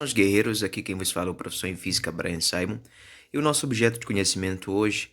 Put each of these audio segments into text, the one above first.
Os guerreiros, aqui quem vos fala é o professor em Física Brian Simon, e o nosso objeto de conhecimento hoje,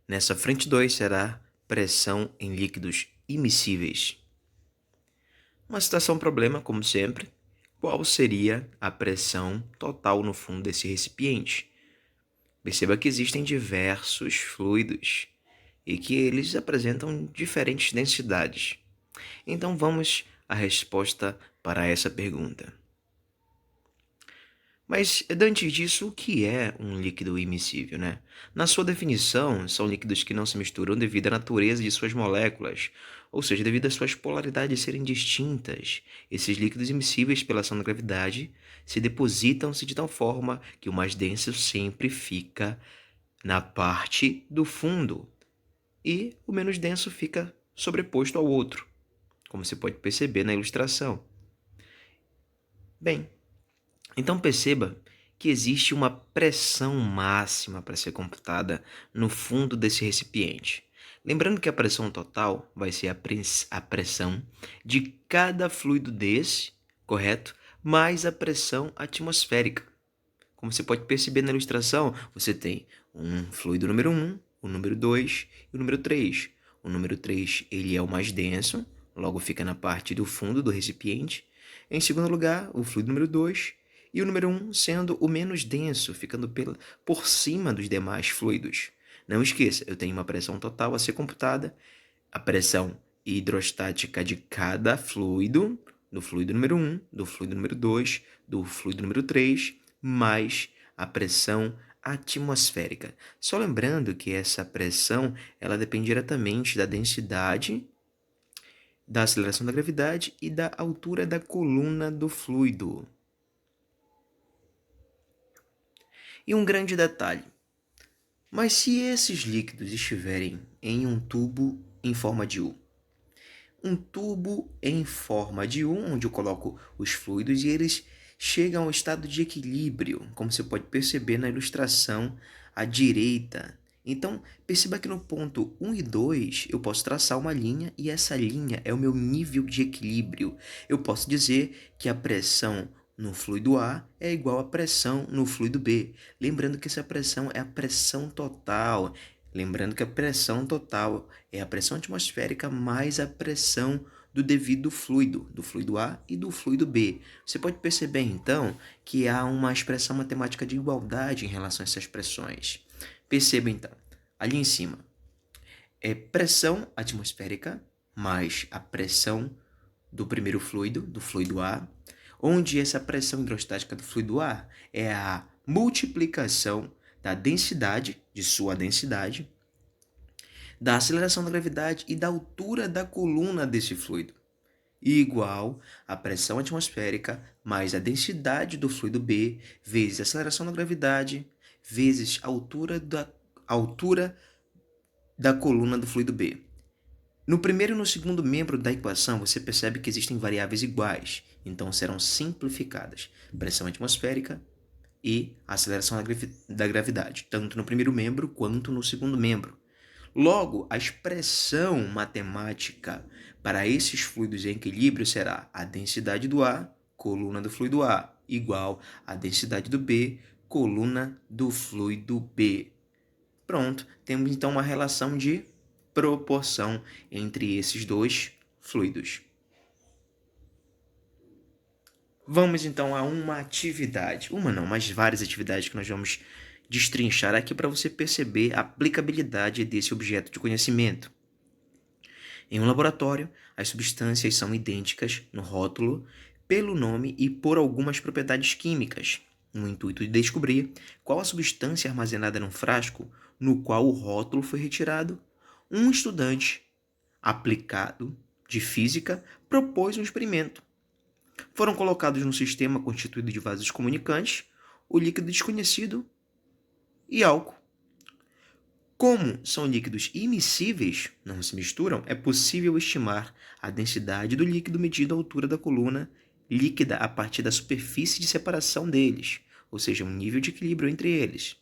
nessa frente 2, será pressão em líquidos immiscíveis. Uma situação-problema, como sempre, qual seria a pressão total no fundo desse recipiente? Perceba que existem diversos fluidos e que eles apresentam diferentes densidades. Então vamos à resposta para essa pergunta. Mas, antes disso, o que é um líquido immiscível, né? Na sua definição, são líquidos que não se misturam devido à natureza de suas moléculas, ou seja, devido às suas polaridades serem distintas. Esses líquidos immiscíveis, pela ação da gravidade, se depositam-se de tal forma que o mais denso sempre fica na parte do fundo e o menos denso fica sobreposto ao outro, como você pode perceber na ilustração. Bem, então perceba que existe uma pressão máxima para ser computada no fundo desse recipiente. Lembrando que a pressão total vai ser a pressão de cada fluido desse, correto? Mais a pressão atmosférica. Como você pode perceber na ilustração, você tem um fluido número 1, o número 2 e o número 3. O número 3 ele é o mais denso, logo fica na parte do fundo do recipiente. Em segundo lugar, o fluido número 2 e o número 1 sendo o menos denso, ficando por cima dos demais fluidos. Não esqueça, eu tenho uma pressão total a ser computada, a pressão hidrostática de cada fluido, do fluido número 1, do fluido número 2, do fluido número 3, mais a pressão atmosférica. Só lembrando que essa pressão ela depende diretamente da densidade, da aceleração da gravidade e da altura da coluna do fluido. E um grande detalhe, mas se esses líquidos estiverem em um tubo em forma de U? Um tubo em forma de U, onde eu coloco os fluidos e eles chegam ao estado de equilíbrio, como você pode perceber na ilustração à direita. Então, perceba que no ponto 1 e 2 eu posso traçar uma linha e essa linha é o meu nível de equilíbrio. Eu posso dizer que a pressão no fluido A é igual à pressão no fluido B. Lembrando que essa pressão é a pressão total. Lembrando que a pressão total é a pressão atmosférica mais a pressão do devido fluido, do fluido A e do fluido B. Você pode perceber, então, que há uma expressão matemática de igualdade em relação a essas pressões. Perceba, então, ali em cima, é pressão atmosférica mais a pressão do primeiro fluido, do fluido A, onde essa pressão hidrostática do fluido A é a multiplicação da densidade, de sua densidade, da aceleração da gravidade e da altura da coluna desse fluido, igual à pressão atmosférica mais a densidade do fluido B vezes a aceleração da gravidade vezes a altura da coluna do fluido B. No primeiro e no segundo membro da equação, você percebe que existem variáveis iguais, então serão simplificadas. Pressão atmosférica e aceleração da gravidade, tanto no primeiro membro quanto no segundo membro. Logo, a expressão matemática para esses fluidos em equilíbrio será a densidade do A, coluna do fluido A, igual à densidade do B, coluna do fluido B. Pronto, temos então uma relação de proporção entre esses dois fluidos. Vamos então a uma atividade, uma não, mas várias atividades que nós vamos destrinchar aqui para você perceber a aplicabilidade desse objeto de conhecimento. Em um laboratório, as substâncias são idênticas no rótulo, pelo nome e por algumas propriedades químicas, no intuito de descobrir qual a substância armazenada num frasco no qual o rótulo foi retirado. Um estudante aplicado de física propôs um experimento. Foram colocados num sistema constituído de vasos comunicantes, o líquido desconhecido e álcool. Como são líquidos immiscíveis, não se misturam, é possível estimar a densidade do líquido medindo a altura da coluna líquida a partir da superfície de separação deles, ou seja, um nível de equilíbrio entre eles.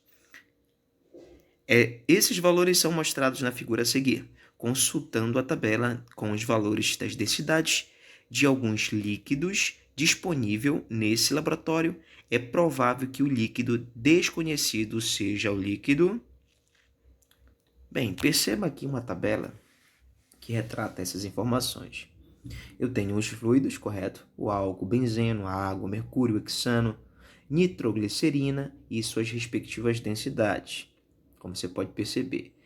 Esses valores são mostrados na figura a seguir, consultando a tabela com os valores das densidades de alguns líquidos disponível nesse laboratório é provável que o líquido desconhecido seja o líquido... Bem, perceba aqui uma tabela que retrata essas informações. Eu tenho os fluidos, correto? O álcool, benzeno, a água, mercúrio, hexano, nitroglicerina e suas respectivas densidades, como você pode perceber.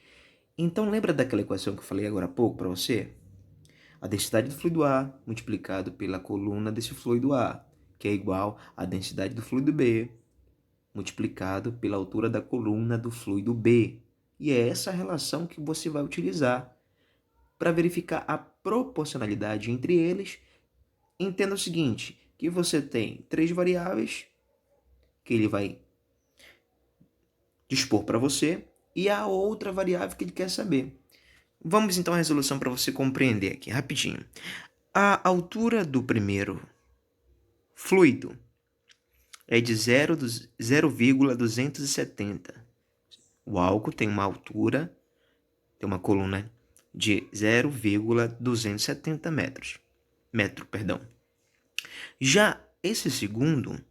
Então, lembra daquela equação que eu falei agora há pouco para você? A densidade do fluido A multiplicado pela coluna desse fluido A, que é igual à densidade do fluido B multiplicado pela altura da coluna do fluido B. E é essa relação que você vai utilizar para verificar a proporcionalidade entre eles. Entenda o seguinte, que você tem 3 variáveis que ele vai dispor para você e a outra variável que ele quer saber. Vamos então à resolução para você compreender aqui rapidinho. A altura do primeiro fluido é de 0,270. O álcool tem uma altura, tem uma coluna de 0,270 metro. Já esse segundo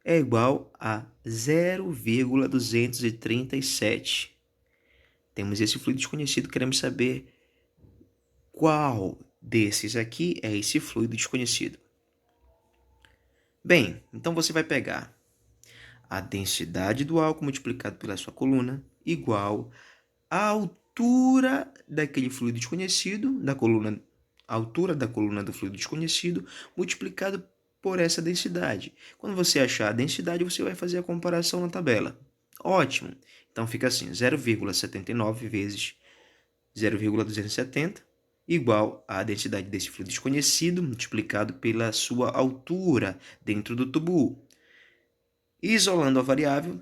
é igual a 0,237. Temos esse fluido desconhecido, queremos saber qual desses aqui é esse fluido desconhecido. Bem, então você vai pegar a densidade do álcool multiplicado pela sua coluna igual a altura daquele fluido desconhecido, a altura da coluna do fluido desconhecido, multiplicado por essa densidade. Quando você achar a densidade, você vai fazer a comparação na tabela. Ótimo! Então fica assim, 0,79 vezes 0,270 igual à densidade desse fluido desconhecido multiplicado pela sua altura dentro do tubo. Isolando a variável,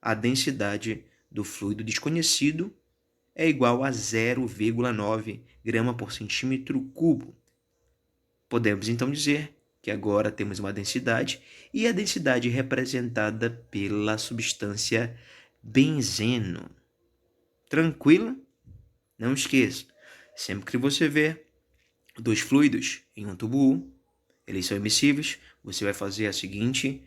a densidade do fluido desconhecido é igual a 0,9 grama por centímetro cubo. Podemos então dizer que agora temos uma densidade e a densidade representada pela substância benzeno. Tranquilo? Não esqueça, sempre que você vê 2 fluidos em um tubo U, eles são emissíveis, você vai fazer a seguinte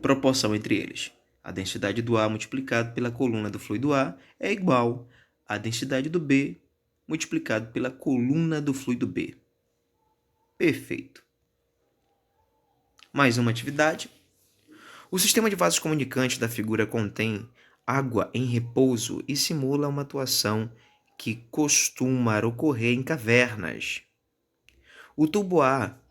proporção entre eles. A densidade do A multiplicado pela coluna do fluido A é igual à densidade do B multiplicado pela coluna do fluido B. Perfeito. Mais uma atividade. O sistema de vasos comunicantes da figura contém água em repouso e simula uma atuação que costuma ocorrer em cavernas. O tubo A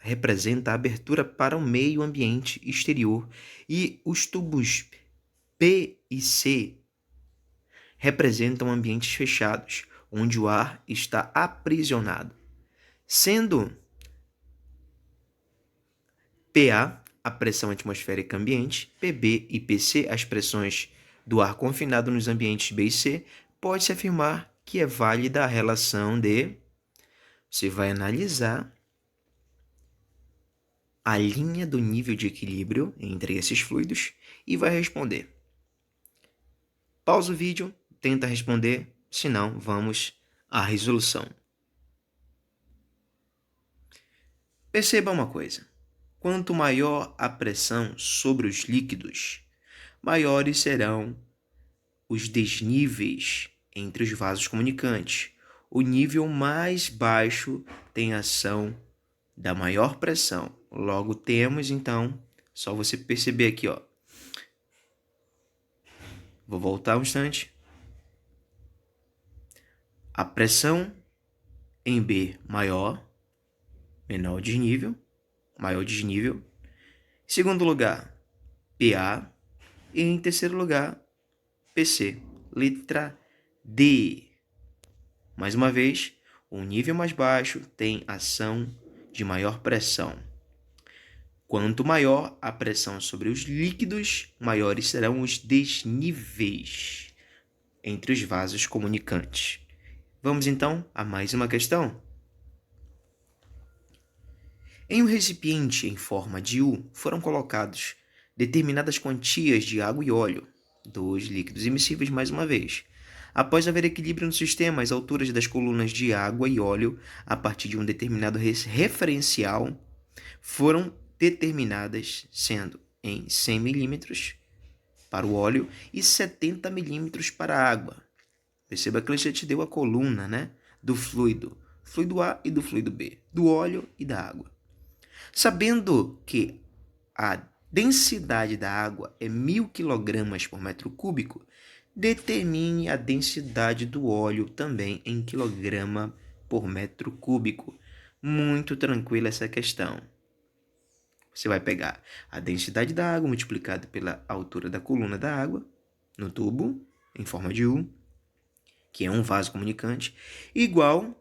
representa a abertura para o meio ambiente exterior e os tubos B e C representam ambientes fechados, onde o ar está aprisionado. Sendo PA a pressão atmosférica ambiente, PB e PC as pressões do ar confinado nos ambientes B e C, pode-se afirmar que é válida a relação de... Você vai analisar a linha do nível de equilíbrio entre esses fluidos e vai responder. Pausa o vídeo, tenta responder, se não, vamos à resolução. Perceba uma coisa. Quanto maior a pressão sobre os líquidos, maiores serão os desníveis entre os vasos comunicantes. O nível mais baixo tem ação da maior pressão. Logo temos, então, só você perceber aqui, ó. Vou voltar um instante. A pressão em B maior desnível. Em segundo lugar, PA. E em terceiro lugar, PC. Letra D. Mais uma vez, o nível mais baixo tem ação de maior pressão. Quanto maior a pressão sobre os líquidos, maiores serão os desníveis entre os vasos comunicantes. Vamos então a mais uma questão. Em um recipiente em forma de U, foram colocados determinadas quantias de água e óleo, 2 líquidos imissíveis mais uma vez. Após haver equilíbrio no sistema, as alturas das colunas de água e óleo, a partir de um determinado referencial, foram determinadas sendo em 100 milímetros para o óleo e 70 milímetros para a água. Perceba que ele já te deu a coluna, né, do fluido A e do fluido B, do óleo e da água. Sabendo que a densidade da água é 1.000 kg por metro cúbico, determine a densidade do óleo também em quilograma por metro cúbico. Muito tranquila essa questão. Você vai pegar a densidade da água multiplicada pela altura da coluna da água no tubo, em forma de U, que é um vaso comunicante, igual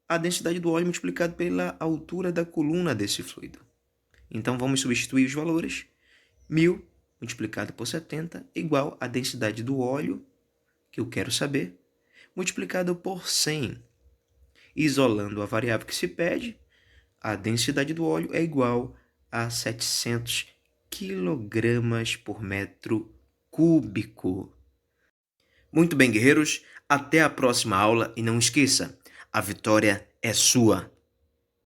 a densidade do óleo multiplicado pela altura da coluna desse fluido. Então, vamos substituir os valores. 1.000 multiplicado por 70 igual a densidade do óleo, que eu quero saber, multiplicado por 100. Isolando a variável que se pede, a densidade do óleo é igual a 700 kg por metro cúbico. Muito bem, guerreiros. Até a próxima aula e não esqueça, a vitória é sua.